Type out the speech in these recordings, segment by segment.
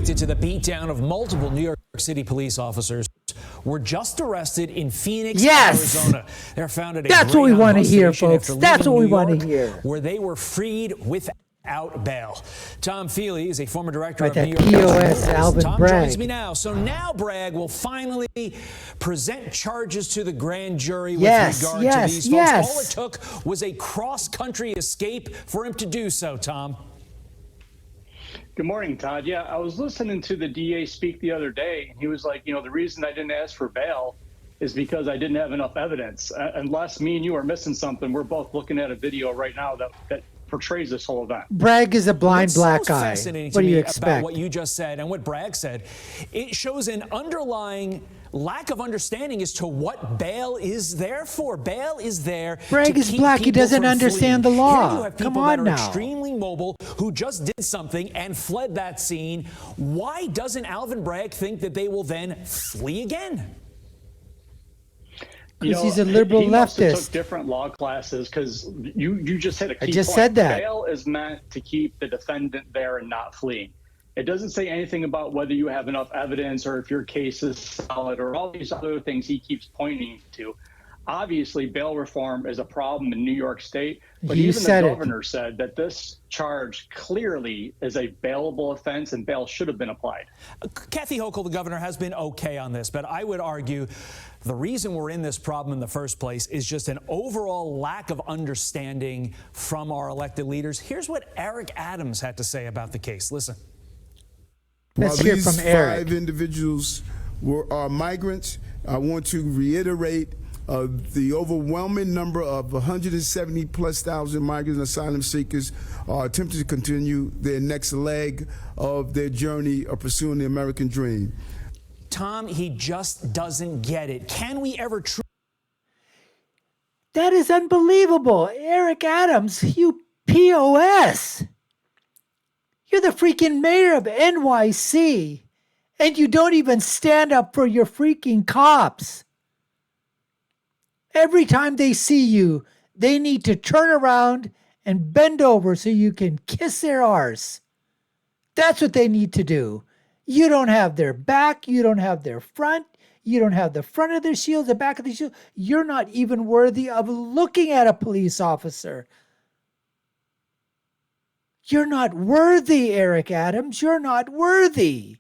connected to the beatdown of multiple New York City police officers were just arrested in Phoenix, Arizona. They're found at a That's what we want to hear, folks. That's what we want to hear. Where they were freed without bail. Tom Feely is a former director of that New York POS, Alvin Tom Bragg. joins me now. So now Bragg will finally present charges to the grand jury with regard to these folks. All it took was a cross-country escape for him to do so, Tom. Good morning, Todd. Yeah, I was listening to the DA speak the other day, and he was like, the reason I didn't ask for bail is because I didn't have enough evidence. Unless me and you are missing something, we're both looking at a video right now that portrays this whole event. Bragg is a blind black guy. What do you expect? About what you just said and what Bragg said, it shows an underlying lack of understanding as to what bail is there for. Bail is there. Bragg is black. He doesn't understand the law. Here you have people Come on that are now. extremely mobile who just did something and fled that scene. Why doesn't Alvin Bragg think that they will then flee again? Because he's a liberal he leftist. Must have took different law classes, because you just hit a key I just point. said that. Bail is meant to keep the defendant there and not fleeing. It doesn't say anything about whether you have enough evidence or if your case is solid or all these other things he keeps pointing to. Obviously, bail reform is a problem in New York State, but even the governor said that this charge clearly is a bailable offense and bail should have been applied. Kathy Hochul, the governor, has been okay on this, but I would argue the reason we're in this problem in the first place is just an overall lack of understanding from our elected leaders. Here's what Eric Adams had to say about the case. Listen. Let's hear from Eric. 5 individuals are migrants. I want to reiterate the overwhelming number of 170,000+ migrants and asylum seekers are attempting to continue their next leg of their journey of pursuing the American dream. Tom, he just doesn't get it. Can we ever That is unbelievable. Eric Adams, you POS. You're the freaking mayor of NYC, and you don't even stand up for your freaking cops. Every time they see you, they need to turn around and bend over so you can kiss their arse. That's what they need to do. You don't have their back. You don't have their front. You don't have the front of their shield, the back of the shield. You're not even worthy of looking at a police officer. You're not worthy, Eric Adams. You're not worthy.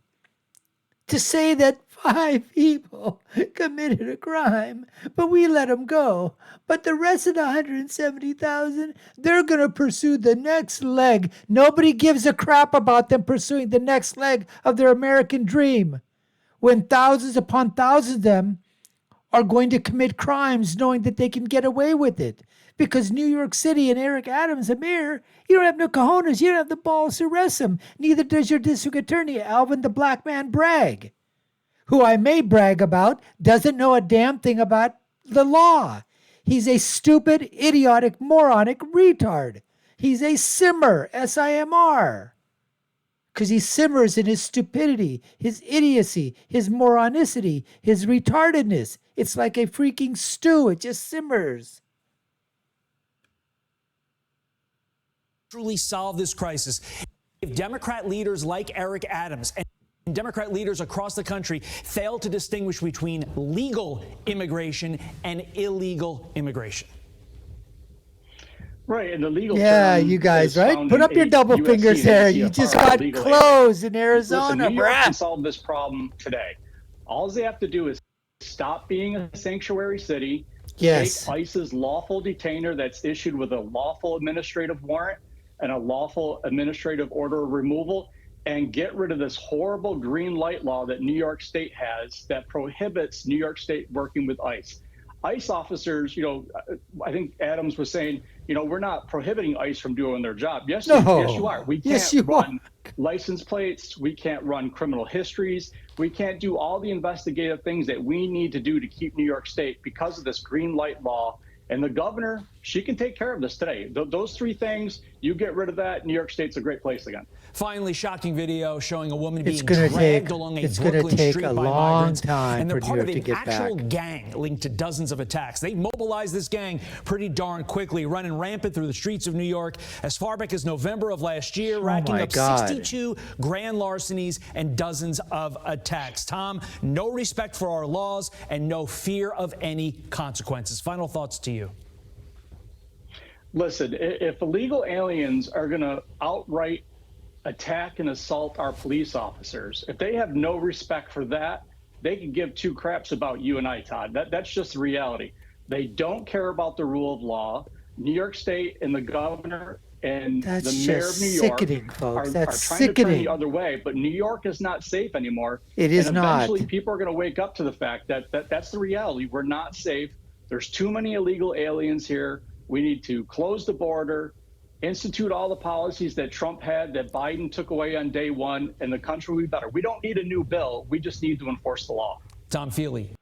To say that 5 people committed a crime, but we let them go. But the rest of the 170,000, they're going to pursue the next leg. Nobody gives a crap about them pursuing the next leg of their American dream. When thousands upon thousands of them are going to commit crimes knowing that they can get away with it. Because New York City and Eric Adams, the mayor, you don't have no cojones. You don't have the balls to arrest them. Neither does your district attorney, Alvin the Black Man Bragg, who I may brag about, doesn't know a damn thing about the law. He's a stupid, idiotic, moronic retard. He's a simmer, S-I-M-R. Because he simmers in his stupidity, his idiocy, his moronicity, his retardedness. It's like a freaking stew. It just simmers. truly solve this crisis if Democrat leaders like Eric Adams and Democrat leaders across the country fail to distinguish between legal immigration and illegal immigration. Right, and the legal term you guys, right? Put up your double fingers there. You just got closed in Arizona, New York can solve this problem today. All they have to do is stop being a sanctuary city, take ICE's lawful detainer that's issued with a lawful administrative warrant and a lawful administrative order of removal, and get rid of this horrible green light law that New York State has that prohibits New York State working with ICE. ICE officers, I think Adams was saying, we're not prohibiting ICE from doing their job. Yes, you are. We can't run license plates. We can't run criminal histories. We can't do all the investigative things that we need to do to keep New York State because of this green light law. And the governor She can take care of this today. Those three things, you get rid of that, New York State's a great place again. Finally, shocking video showing a woman being dragged along a Brooklyn street by migrants. And they're part of an actual gang linked to dozens of attacks. They mobilized this gang pretty darn quickly, running rampant through the streets of New York as far back as November of last year, racking up 62 grand larcenies and dozens of attacks. Tom, no respect for our laws and no fear of any consequences. Final thoughts to you. Listen, if illegal aliens are going to outright attack and assault our police officers, if they have no respect for that, they can give two craps about you and I, Todd. That's just the reality. They don't care about the rule of law. New York State and the governor and the mayor of New York are trying to turn the other way, but New York is not safe anymore. It is and not. Eventually, people are going to wake up to the fact that that's the reality. We're not safe. There's too many illegal aliens here. We need to close the border, institute all the policies that Trump had that Biden took away on day one, and the country will be better. We don't need a new bill. We just need to enforce the law. Tom Feely.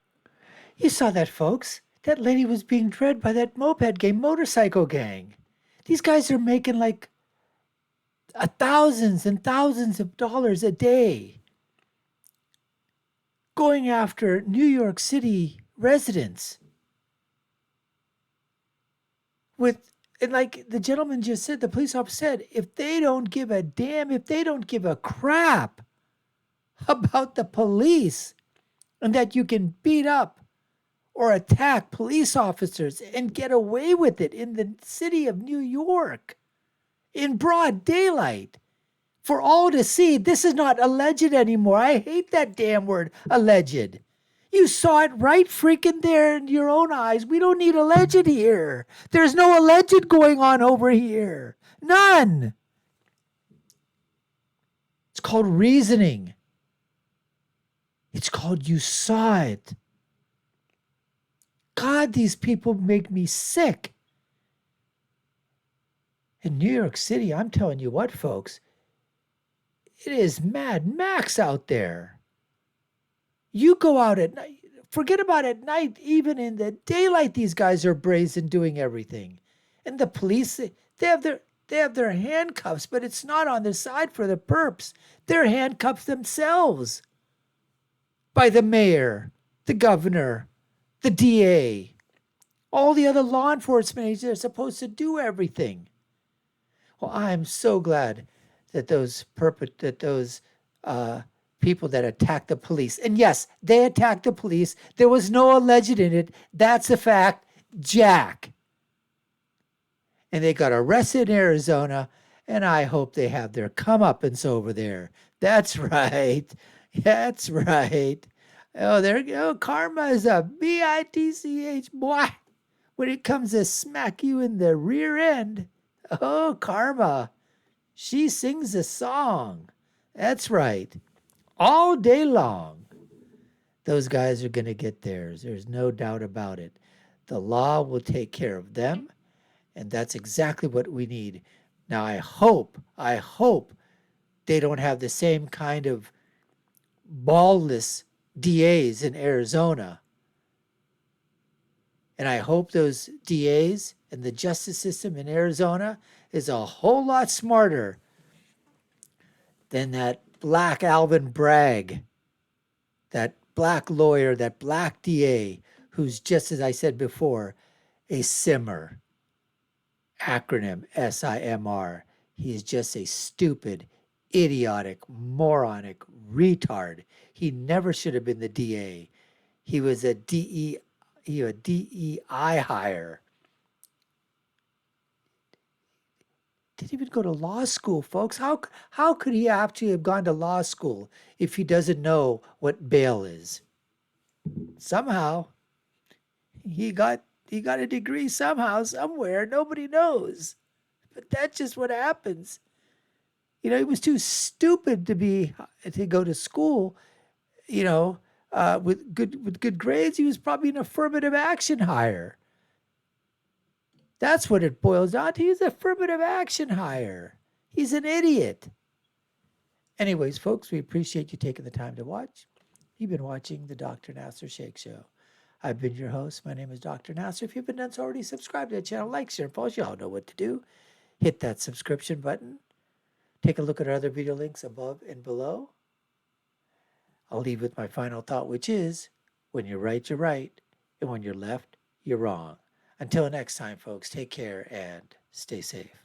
You saw that, folks. That lady was being dragged by that motorcycle gang. These guys are making like thousands and thousands of dollars a day going after New York City residents. And like the gentleman just said, the police officer said, if they don't give a damn, if they don't give a crap about the police and that you can beat up or attack police officers and get away with it in the city of New York in broad daylight for all to see, this is not alleged anymore. I hate that damn word, alleged. You saw it right freaking there in your own eyes. We don't need alleged here. There's no alleged going on over here. None. It's called reasoning. It's called you saw it. God, these people make me sick. In New York City, I'm telling you what, folks, it is Mad Max out there. You go out at night, forget about at night, even in the daylight, these guys are brazen doing everything. And the police, they have their handcuffs, but it's not on their side for the perps. They're handcuffed themselves by the mayor, the governor, the DA, all the other law enforcement agents are supposed to do everything. Well, I'm so glad that those people that attacked the police. And yes, they attacked the police. There was no alleged in it. That's a fact. Jack. And they got arrested in Arizona, and I hope they have their comeuppance over there. That's right. That's right. Oh, there you go. Karma is a bitch, boy. When it comes to smack you in the rear end. Oh, Karma. She sings a song. That's right. All day long, those guys are going to get theirs. There's no doubt about it. The law will take care of them, and that's exactly what we need. Now, I hope they don't have the same kind of ballless DAs in Arizona. And I hope those DAs and the justice system in Arizona is a whole lot smarter than that black Alvin Bragg, that black lawyer, that black DA, who's, just as I said before, a simmer. Acronym SIMR. He is just a stupid, idiotic, moronic retard. He never should have been the DA. He was a DEI hire. Didn't even go to law school, folks. How could he actually have gone to law school if he doesn't know what bail is? Somehow, he got a degree somehow, somewhere. Nobody knows. But that's just what happens. You know, he was too stupid to go to school. You know, with good grades, he was probably an affirmative action hire. That's what it boils down to. He's an affirmative action hire. He's an idiot. Anyways, folks, we appreciate you taking the time to watch. You've been watching the Dr. Nasir Shaikh Show. I've been your host. My name is Dr. Nasir. If you've been done so already, subscribe to the channel, like, share, and post. You all know what to do. Hit that subscription button. Take a look at our other video links above and below. I'll leave with my final thought, which is, when you're right, you're right. And when you're left, you're wrong. Until next time, folks, take care and stay safe.